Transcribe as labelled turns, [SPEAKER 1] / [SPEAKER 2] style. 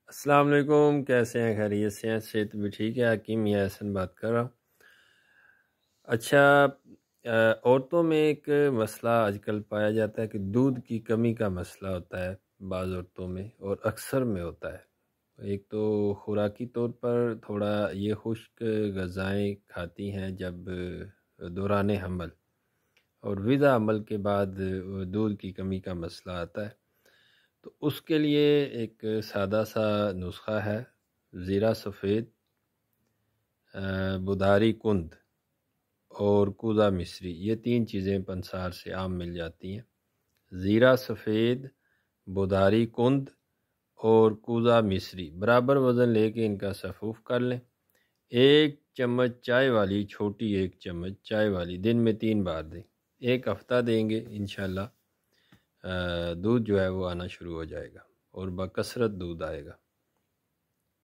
[SPEAKER 1] السلام علیکم، کیسے ہیں؟ خیریت سے ہیں؟ صحت بھی ٹھیک ہے؟ حکیم یا احسن بات کر رہا ہوں۔ اچھا، عورتوں میں ایک مسئلہ آج کل پایا جاتا ہے کہ دودھ کی کمی کا مسئلہ ہوتا ہے بعض عورتوں میں، اور اکثر میں ہوتا ہے۔ ایک تو خوراکی طور پر تھوڑا یہ خشک غذائیں کھاتی ہیں جب دوران حمل، اور وضع عمل کے بعد دودھ کی کمی کا مسئلہ آتا ہے۔ تو اس کے لیے ایک سادہ سا نسخہ ہے، زیرہ سفید، بداری کند اور کوزہ مصری، یہ تین چیزیں پنسار سے عام مل جاتی ہیں۔ زیرہ سفید، بداری کند اور کوزہ مصری برابر وزن لے کے ان کا سفوف کر لیں۔ ایک چمچ چائے والی، چھوٹی ایک چمچ چائے والی دن میں 3 بار دیں۔ ایک ہفتہ دیں گے انشاءاللہ دودھ جو ہے وہ آنا شروع ہو جائے گا اور بکثرت دودھ آئے گا۔